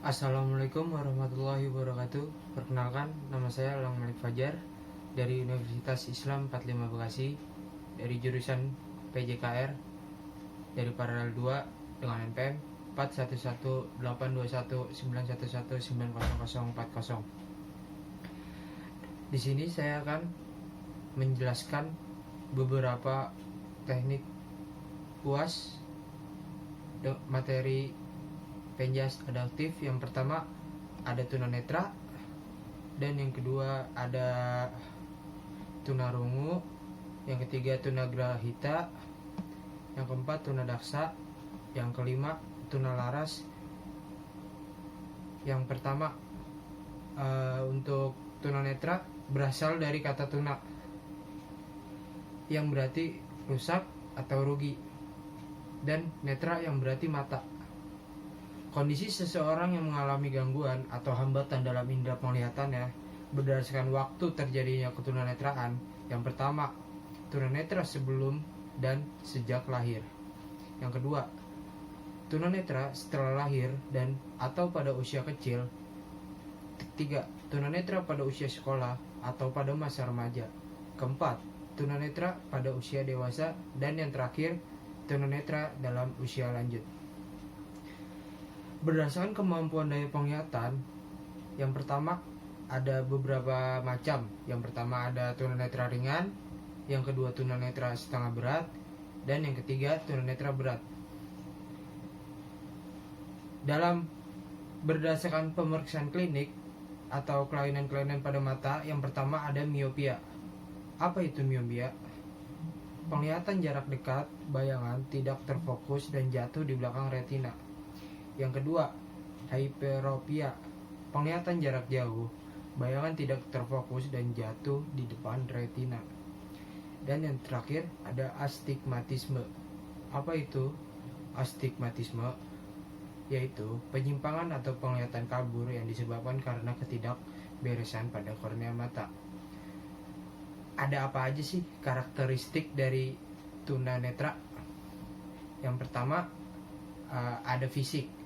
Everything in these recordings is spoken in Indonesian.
Assalamualaikum warahmatullahi wabarakatuh. Perkenalkan, nama saya Lang Malik Fajar dari Universitas Islam 45 Bekasi, dari jurusan PJKR, dari paralel 2 dengan NPM 41182191190040. Di sini saya akan menjelaskan beberapa teknik puas materi penjas adaptif. Yang pertama ada tunanetra, dan yang kedua ada tunarungu, yang ketiga tunagrahita, yang keempat tunadaksa, yang kelima tunalaras. Yang pertama untuk tunanetra berasal dari kata tuna yang berarti rusak atau rugi, dan netra yang berarti mata. Kondisi seseorang yang mengalami gangguan atau hambatan dalam indera penglihatannya berdasarkan waktu terjadinya ketunanetraan. Yang pertama, tunanetra sebelum dan sejak lahir. Yang kedua, tunanetra setelah lahir dan atau pada usia kecil. Ketiga, tunanetra pada usia sekolah atau pada masa remaja. Keempat, tunanetra pada usia dewasa. Dan yang terakhir, tunanetra dalam usia lanjut. Berdasarkan kemampuan daya penglihatan, yang pertama ada beberapa macam. Yang pertama ada tunanetra ringan, yang kedua tunanetra setengah berat, dan yang ketiga tunanetra berat. Dalam berdasarkan pemeriksaan klinik atau kelainan-kelainan pada mata, yang pertama ada miopia. Apa itu miopia? Penglihatan jarak dekat, bayangan tidak terfokus dan jatuh di belakang retina. Yang kedua, hyperopia, penglihatan jarak jauh, bayangan tidak terfokus dan jatuh di depan retina. Dan yang terakhir ada astigmatisme. Apa itu astigmatisme? Yaitu penyimpangan atau penglihatan kabur yang disebabkan karena ketidakberesan pada kornea mata. Ada apa aja sih karakteristik dari tunanetra? Yang pertama ada fisik.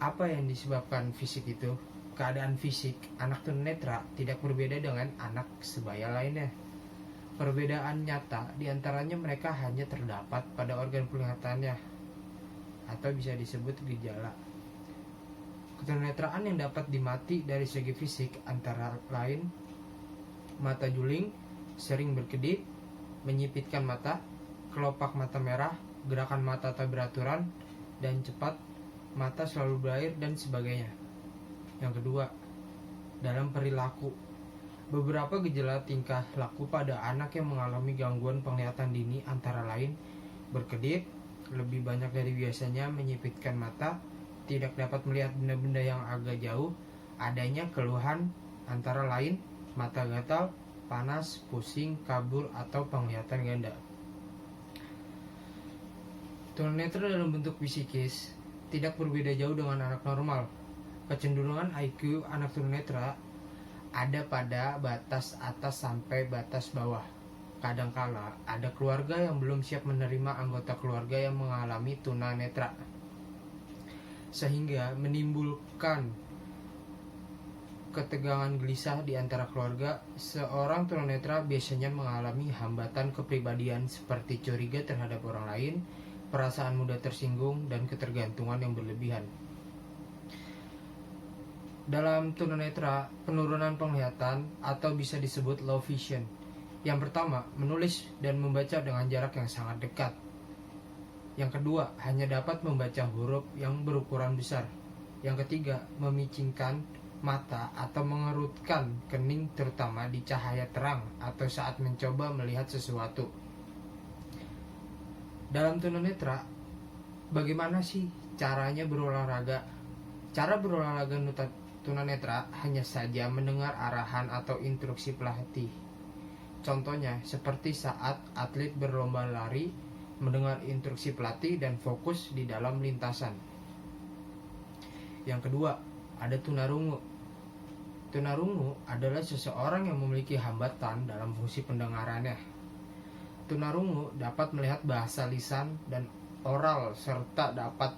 Apa yang disebabkan fisik itu? Keadaan fisik anak tunanetra tidak berbeda dengan anak sebaya lainnya. Perbedaan nyata diantaranya mereka hanya terdapat pada organ penglihatannya, atau bisa disebut gejala. Ketunanetraan yang dapat dimati dari segi fisik antara lain mata juling, sering berkedip, menyipitkan mata, kelopak mata merah, gerakan mata tak beraturan dan cepat, mata selalu berair, dan sebagainya. Yang kedua, dalam perilaku, beberapa gejala tingkah laku pada anak yang mengalami gangguan penglihatan dini antara lain berkedip lebih banyak dari biasanya, menyipitkan mata, tidak dapat melihat benda-benda yang agak jauh, adanya keluhan antara lain mata gatal, panas, pusing, kabur, atau penglihatan ganda. Tunanetra dalam bentuk fisikis tidak berbeda jauh dengan anak normal. Kecenderungan IQ anak tunanetra ada pada batas atas sampai batas bawah. Kadangkala ada keluarga yang belum siap menerima anggota keluarga yang mengalami tunanetra, sehingga menimbulkan ketegangan gelisah di antara keluarga. Seorang tunanetra biasanya mengalami hambatan kepribadian seperti curiga terhadap orang lain, perasaan mudah tersinggung, dan ketergantungan yang berlebihan. Dalam tunanetra, penurunan penglihatan atau bisa disebut low vision. Yang pertama, menulis dan membaca dengan jarak yang sangat dekat. Yang kedua, hanya dapat membaca huruf yang berukuran besar. Yang ketiga, memicingkan mata atau mengerutkan kening terutama di cahaya terang atau saat mencoba melihat sesuatu. Dalam tunanetra, bagaimana sih caranya berolahraga? Cara berolahraga tunanetra hanya saja mendengar arahan atau instruksi pelatih. Contohnya seperti saat atlet berlomba lari, mendengar instruksi pelatih dan fokus di dalam lintasan. Yang kedua, ada tunarungu. Tunarungu adalah seseorang yang memiliki hambatan dalam fungsi pendengarannya. Tunarungu dapat melihat bahasa lisan dan oral serta dapat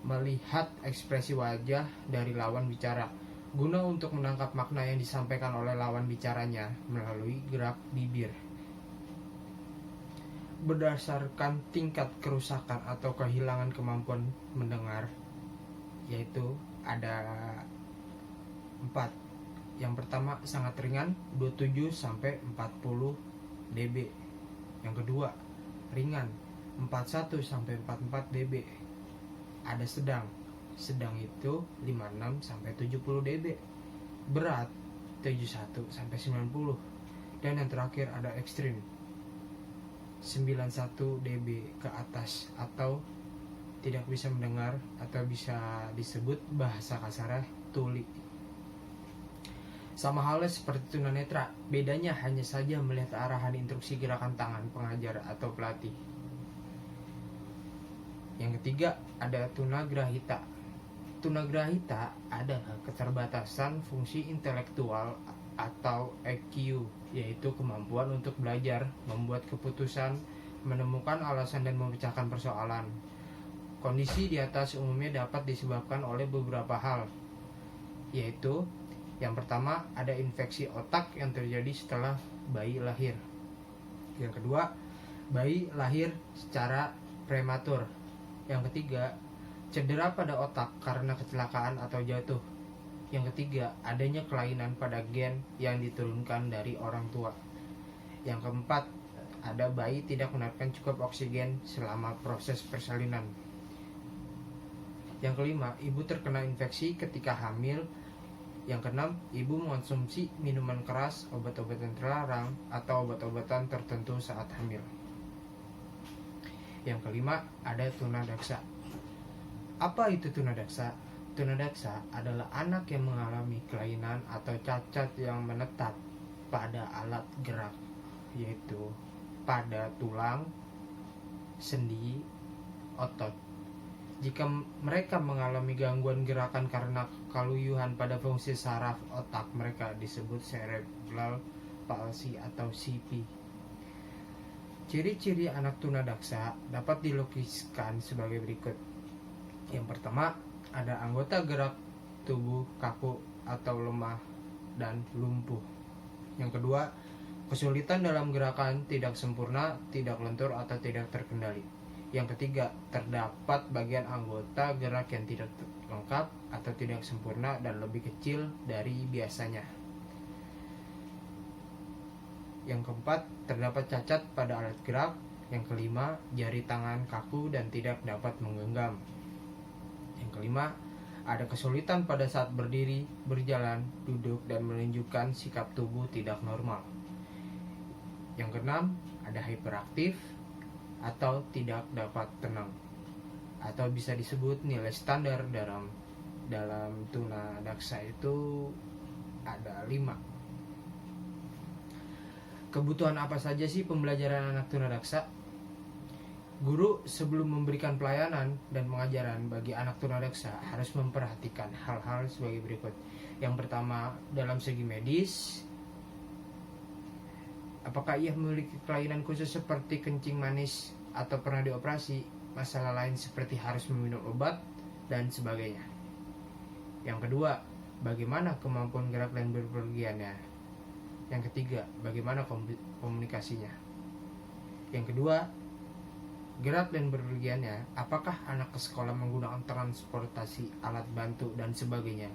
melihat ekspresi wajah dari lawan bicara guna untuk menangkap makna yang disampaikan oleh lawan bicaranya melalui gerak bibir. Berdasarkan tingkat kerusakan atau kehilangan kemampuan mendengar, yaitu ada 4. Yang pertama sangat ringan 27 sampai 40 dB. Yang kedua ringan 41 sampai 44 dB. Ada sedang. Sedang itu 56 sampai 70 dB. Berat 71 sampai 90. Dan yang terakhir ada ekstrim 91 dB ke atas atau tidak bisa mendengar atau bisa disebut bahasa kasarnya tuli. Sama halnya seperti tunanetra, bedanya hanya saja melihat arahan instruksi gerakan tangan pengajar atau pelatih. Yang ketiga ada tunagrahita. Tunagrahita adalah keterbatasan fungsi intelektual atau EQ, yaitu kemampuan untuk belajar, membuat keputusan, menemukan alasan dan memecahkan persoalan. Kondisi di atas umumnya dapat disebabkan oleh beberapa hal, yaitu yang pertama ada infeksi otak yang terjadi setelah bayi lahir. Yang kedua, bayi lahir secara prematur. Yang ketiga, cedera pada otak karena kecelakaan atau jatuh. Yang ketiga, adanya kelainan pada gen yang diturunkan dari orang tua. Yang keempat, ada bayi tidak mendapatkan cukup oksigen selama proses persalinan. Yang kelima, ibu terkena infeksi ketika hamil. Yang keenam, ibu mengonsumsi minuman keras, obat-obatan terlarang, atau obat-obatan tertentu saat hamil. Yang kelima, ada tunadaksa. Apa itu tunadaksa? Tunadaksa adalah anak yang mengalami kelainan atau cacat yang menetap pada alat gerak, yaitu pada tulang, sendi, otot. Jika mereka mengalami gangguan gerakan karena keluyuhan pada fungsi saraf otak, mereka disebut cerebral palsy atau CP. Ciri-ciri anak tunadaksa dapat dilukiskan sebagai berikut. Yang pertama, ada anggota gerak tubuh kaku atau lemah dan lumpuh. Yang kedua, kesulitan dalam gerakan, tidak sempurna, tidak lentur atau tidak terkendali. Yang ketiga, terdapat bagian anggota gerak yang tidak lengkap atau tidak sempurna dan lebih kecil dari biasanya. Yang keempat, terdapat cacat pada alat gerak. Yang kelima, jari tangan kaku dan tidak dapat menggenggam. Yang kelima, ada kesulitan pada saat berdiri, berjalan, duduk, dan menunjukkan sikap tubuh tidak normal. Yang keenam, ada hiperaktif atau tidak dapat tenang, atau bisa disebut nilai standar dalam tunadaksa itu ada 5. Kebutuhan apa saja sih pembelajaran anak tunadaksa? Guru sebelum memberikan pelayanan dan pengajaran bagi anak tunadaksa harus memperhatikan hal-hal sebagai berikut. Yang pertama, dalam segi medis, apakah ia memiliki kelainan khusus seperti kencing manis atau pernah dioperasi, masalah lain seperti harus meminum obat, dan sebagainya. Yang kedua, bagaimana kemampuan gerak dan bepergiannya. Yang ketiga, bagaimana komunikasinya. Yang kedua, gerak dan bepergiannya, apakah anak ke sekolah menggunakan transportasi, alat bantu, dan sebagainya.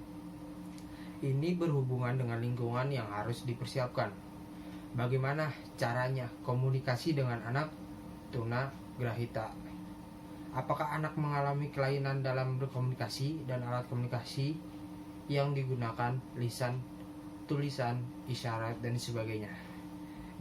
Ini berhubungan dengan lingkungan yang harus dipersiapkan. Bagaimana caranya komunikasi dengan anak tunagrahita? Apakah anak mengalami kelainan dalam berkomunikasi dan alat komunikasi yang digunakan lisan, tulisan, isyarat, dan sebagainya.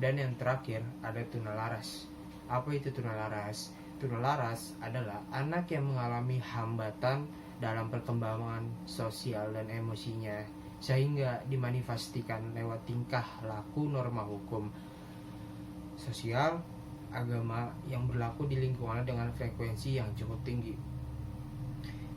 Dan yang terakhir ada tunalaras. Apa itu tunalaras? Tunalaras adalah anak yang mengalami hambatan dalam perkembangan sosial dan emosinya, sehingga dimanifestasikan lewat tingkah laku norma hukum sosial, agama yang berlaku di lingkungan dengan frekuensi yang cukup tinggi.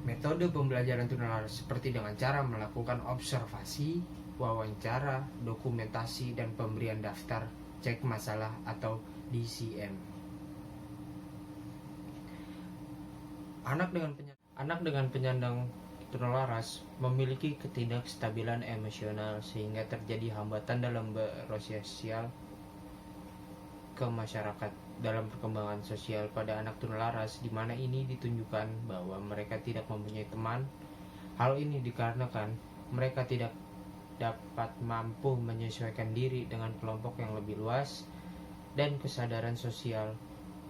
Metode pembelajaran tunalaras seperti dengan cara melakukan observasi, wawancara, dokumentasi, dan pemberian daftar cek masalah atau DCM. Anak dengan penyandang tunalaras memiliki ketidakstabilan emosional sehingga terjadi hambatan dalam bersosial ke masyarakat. Dalam perkembangan sosial pada anak tunalaras, di mana ini ditunjukkan bahwa mereka tidak mempunyai teman. Hal ini dikarenakan mereka tidak dapat mampu menyesuaikan diri dengan kelompok yang lebih luas, dan kesadaran sosial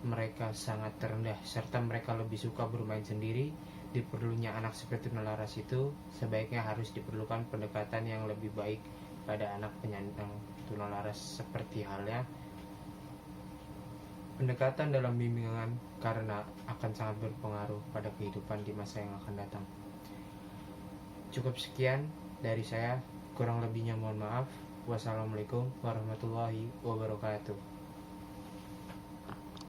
mereka sangat rendah, serta mereka lebih suka bermain sendiri. Diperlunya anak seperti tunalaras itu sebaiknya harus diperlukan pendekatan yang lebih baik pada anak penyandang tunalaras, seperti halnya pendekatan dalam bimbingan, karena akan sangat berpengaruh pada kehidupan di masa yang akan datang. Cukup sekian dari saya, kurang lebihnya mohon maaf. Wassalamualaikum warahmatullahi wabarakatuh.